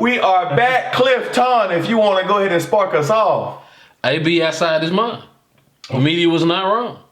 We are back. Cliff Ton, if you want to go ahead and spark us off. AB outside his mind. The media was not wrong.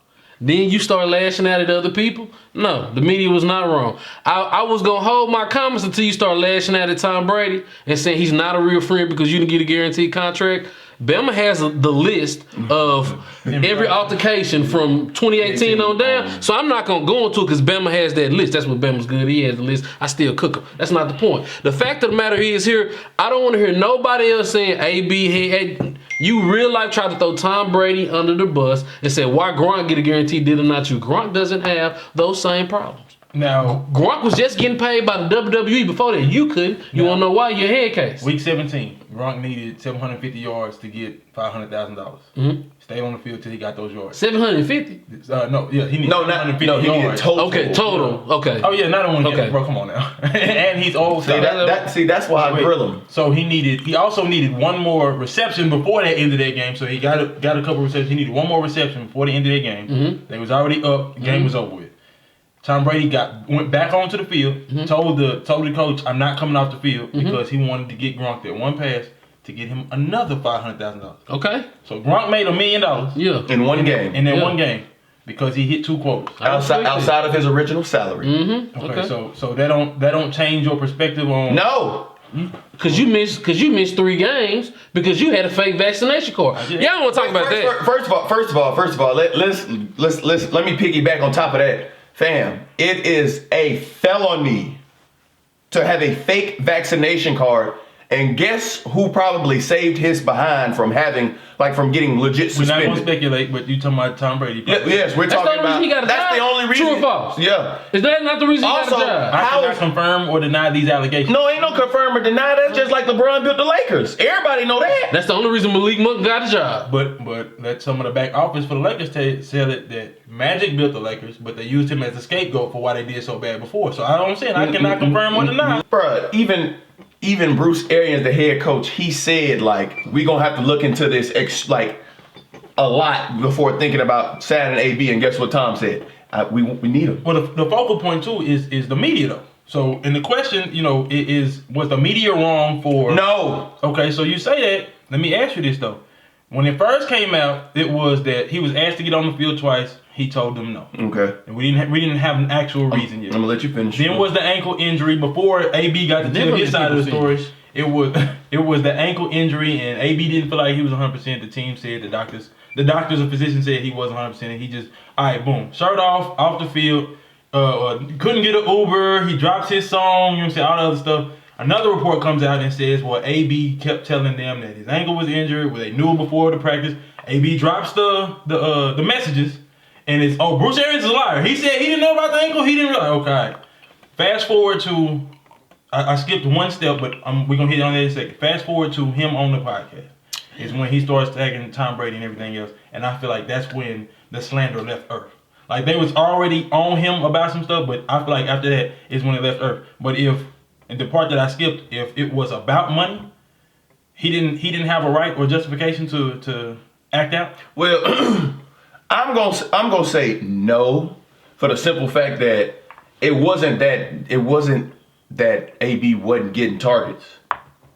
Then you start lashing out at other people. No, the media was not wrong. I was going to hold my comments until you start lashing out at Tom Brady and saying he's not a real friend because you didn't get a guaranteed contract. Bama has the list of every altercation from 2018 on down. So I'm not going to go into it because Bama has that list. That's what Bama's good. He has the list. I still cook him. That's not the point. The fact of the matter is here, I don't want to hear nobody else saying, AB, hey, you real life tried to throw Tom Brady under the bus and said, why Gronk get a guarantee, did or not you? Gronk doesn't have those same problems. Now, Gronk was just getting paid by the WWE before that. You couldn't. You want to know why? Your head case. Week 17, Gronk needed 750 yards to get $500,000. Mm-hmm. Stayed on the field till he got those yards. 750? He needed 750 yards. He needed total. Okay, total. Okay. Oh, yeah, not only Okay. that, bro, come on now. And he's old. That's why I grill him. So he also needed one more reception before the end of that game. So he got a couple receptions. He needed one more reception before the end of that game. Mm-hmm. They was already up. The game was over with. Tom Brady went back onto the field, told the coach, I'm not coming off the field because he wanted to get Gronk that one pass to get him another $500,000. Okay. So Gronk made $1 million. Yeah. In one game. In that one game. Because he hit 2 quotas. Outside of his original salary. Mm-hmm. Okay. So that don't change your perspective on No. Cause you missed 3 games because you had a fake vaccination card. Y'all don't want to talk about that. First of all, let me piggyback on top of that. Fam, it is a felony to have a fake vaccination card. And guess who probably saved his behind from getting legit suspended? We're not going to speculate, but you talking about Tom Brady. Yes, we're talking about. That's the only reason. True or false? Yeah. Is that not the reason he got a job? I cannot confirm or deny these allegations. No, ain't no confirm or deny. That's just like LeBron built the Lakers. Everybody know that. That's the only reason Malik Monk got a job. But let some of the back office for the Lakers tell it that Magic built the Lakers, but they used him as a scapegoat for why they did so bad before. So I don't understand. I cannot confirm or deny. Bruh, even Bruce Arians, the head coach, he said, we going to have to look into this, a lot before thinking about signing AB. And guess what Tom said? We need him. Well, the focal point, too, is the media, though. So, in the question, was the media wrong for... No. Okay, so you say that. Let me ask you this, though. When it first came out, it was that he was asked to get on the field twice. He told them no. Okay. And we didn't have an actual reason yet. I'm gonna let you finish. Then was the ankle injury before AB got to tell his side of the story. It was the ankle injury, and AB didn't feel like he was 100%. The team said the doctors and physicians said he wasn't 100%. And he just boom, shirt off the field. Couldn't get an Uber. He drops his song. You know what I'm saying? All the other stuff. Another report comes out and says, well, AB kept telling them that his ankle was injured. Well, they knew before the practice. AB drops the messages. And it's, Bruce Arians is a liar. He said he didn't know about the ankle. He didn't realize. Okay. Fast forward to, I skipped one step, but we're going to hit on that in a second. Fast forward to him on the podcast. Is when he starts tagging Tom Brady and everything else. And I feel like that's when the slander left Earth. Like, they was already on him about some stuff, but I feel like after that is when it left Earth. But and the part that I skipped, if it was about money, he didn't have a right or justification to act out. Well, I'm gonna say no, for the simple fact that it wasn't that AB wasn't getting targets.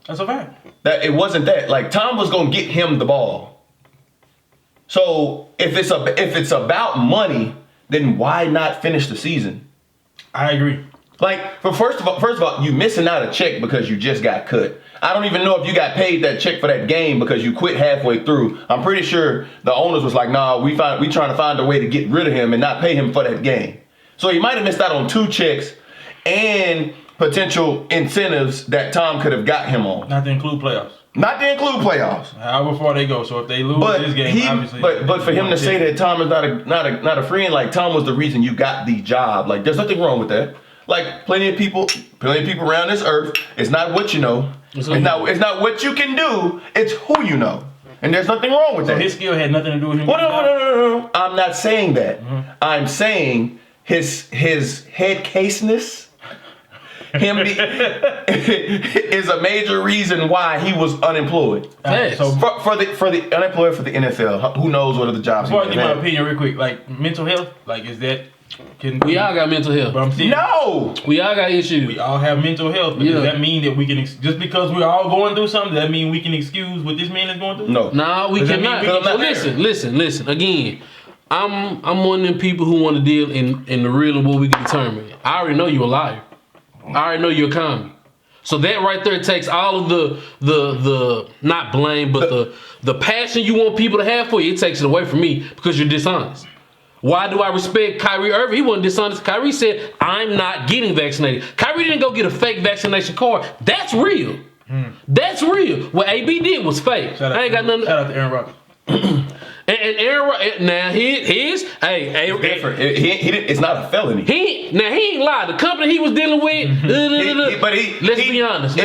That's a fact. That it wasn't that. Like, Tom was gonna get him the ball. So if it's about money, then why not finish the season? I agree. Like, first of all, you missing out a check because you just got cut. I don't even know if you got paid that check for that game because you quit halfway through. I'm pretty sure the owners was like, nah, we trying to find a way to get rid of him and not pay him for that game. So he might have missed out on 2 checks and potential incentives that Tom could have got him on. Not to include playoffs. However far they go. So if they lose this game, obviously. But for him to say that Tom is not a friend, like, Tom was the reason you got the job. Like, there's nothing wrong with that. Like, plenty of people around this earth, it's not what you know. It's not what you can do, it's who you know. And there's nothing wrong with that. So his skill had nothing to do with him. No. I'm not saying that. Mm-hmm. I'm saying his head caseness is a major reason why he was unemployed. So for the unemployed for the NFL, who knows what other jobs? Before I give my opinion real quick, like mental health, like is that We all got mental health. But I'm saying, No. We all got issues. we all have mental health. But Yeah. does that mean that we can just because we're all going through something? Does that mean we can excuse what this man is going through? No. Nah, we Does that cannot. mean we can- So listen. Again, I'm one of them people who want to deal in the real and what we can determine. I already know you're a liar. I already know you're a commie. So that right there takes all of the not blame, but the passion you want people to have for you. It takes it away from me because you're dishonest. Why do I respect Kyrie Irving? He wasn't dishonest. Kyrie said, I'm not getting vaccinated. Kyrie didn't go get a fake vaccination card. That's real. That's real. What AB did was fake. Shout out, I ain't got nothing. Shout out to Aaron Rodgers. And Aaron, now his Different. It's not a felony. he ain't lied. The company he was dealing with, let's be honest. The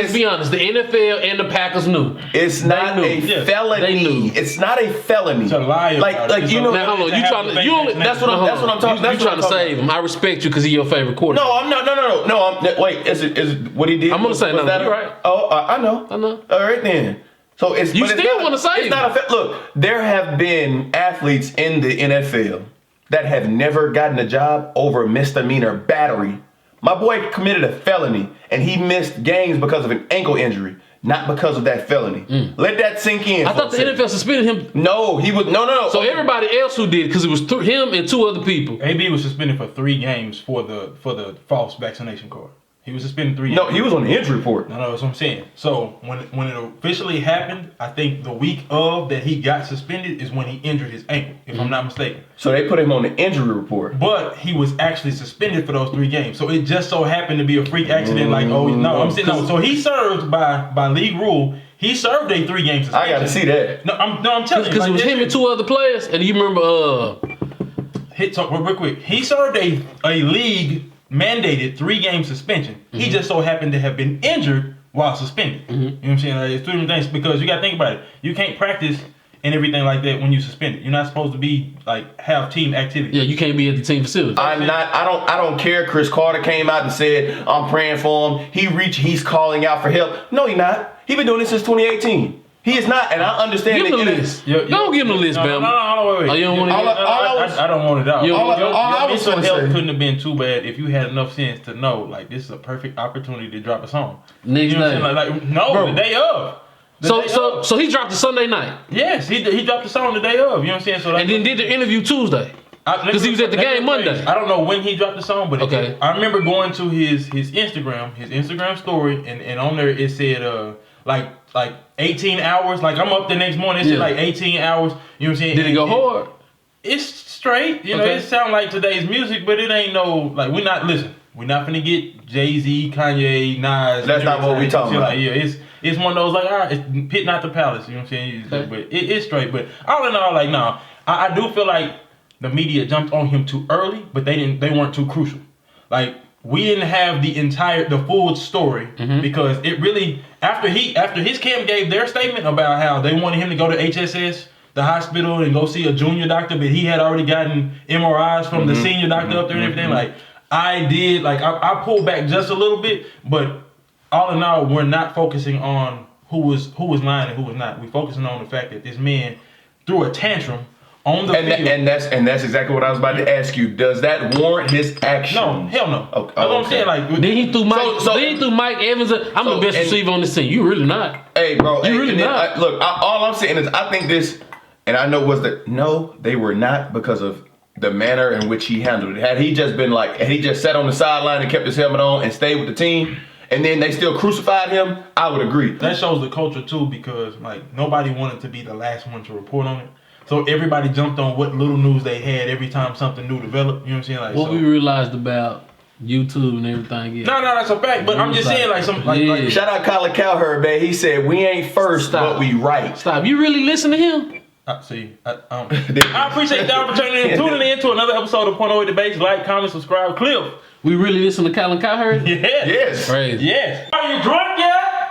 NFL and the Packers knew. It's not knew. a Yeah, felony. they knew. It's not a felony. To lie about it. Like It's you know. Now hold on, you trying to you only, That's what I'm talking. You trying to save him? I respect you because he's your favorite quarterback. No, I'm not. No. Wait, is it what he did? I'm gonna say no. You're right. Oh, I know. All right then. So it's You but it's still not- wanna save It's not a look. There have been athletes in the NFL that have never gotten a job over a misdemeanor battery. My boy committed a felony and he missed games because of an ankle injury, not because of that felony. Let that sink in. I thought the NFL suspended him. No, he was no. So everybody else who did, because it was him and two other people. AB was suspended for 3 games for the false vaccination card. He was suspended 3 games. No, he was on the injury report. No, that's what I'm saying. So when it officially happened, I think the week of that he got suspended is when he injured his ankle, if I'm not mistaken. So they put him on the injury report. But he was actually suspended for those 3 games. So it just so happened to be a freak accident. Like, oh no, I'm saying no. So he served by league rule. He served a 3-game suspension. I got to see that. No, I'm telling you. Because it was him and 2 other players. And you remember, Hit talk real quick. He served a league mandated 3-game suspension. He just so happened to have been injured while suspended. You know what I'm saying? Like, it's 2 different things because you got to think about it. You can't practice and everything like that when you suspended. You're not supposed to be like have team activity. yeah, you can't be at the team facility. I don't care. Chris Carter came out and said, I'm praying for him. He's calling out for help. No, he's not. He's been doing this since 2018. He is not, and I understand Give him the that. list. Don't give him the list, Bama. No, wait. Oh, you don't want to I don't want it out. You- Your I was mental gonna health say- couldn't have been too bad if you had enough sense to know, like, this is a perfect opportunity to drop a song. Next You know what I'm day. saying? Like, no, Bro. the day of. The day of. So he dropped the Sunday night. Yes, he dropped the song the day of. You know what I'm saying? So And then did the interview Tuesday. Because he was at the game Monday. I don't know when he dropped the song, but Okay. I remember going to his Instagram story, and on there it said like 18 hours. Like I'm up the next morning, it said Yeah. like 18 hours. You know what I'm saying? Did it go hard? It's straight. You know, Okay. it sound like today's music, but it ain't no like we're not finna get Jay-Z, Kanye, Nas. That's not what we talking about. Like, yeah, it's one of those like it's pit not the palace. You know what I'm saying? Okay. But it's straight. But all in all, like no, I do feel like the media jumped on him too early, but they weren't too crucial. Like we didn't have the full story because it really after his camp gave their statement about how they wanted him to go to HSS, the hospital, and go see a junior doctor, but he had already gotten MRIs from the senior doctor up there and everything. Like I pulled back just a little bit, but all in all, we're not focusing on who was lying and who was not. We're focusing on the fact that this man threw a tantrum on the field. And that's exactly what I was about to ask you. Does that warrant his action? No, hell no. Okay. That's what I'm saying. Like, Then he threw Mike. So- then he threw Mike Evans. I'm So- the best and- receiver on this team. You really not. Hey, bro. You really not. All I'm saying is I think this, and I know no, they were not because of the manner in which he handled it. Had he just sat on the sideline and kept his helmet on and stayed with the team, and then they still crucified him, I would agree. that shows the culture too, because like nobody wanted to be the last one to report on it. So everybody jumped on what little news they had every time something new developed. You know what I'm saying? Like, What we realized about YouTube and everything. Yeah. no, that's a fact. But I'm just saying, like, Yeah. Shout out Colin Cowherd, man. He said we ain't first, Stop. but we right. Stop. You really listen to him? I appreciate the opportunity of tuning in to another episode of Point Away Debates. Like, comment, subscribe, Cliff. We really listen to Colin Cowherd? Yeah. Yes. Crazy. Yes. Are you drunk yet?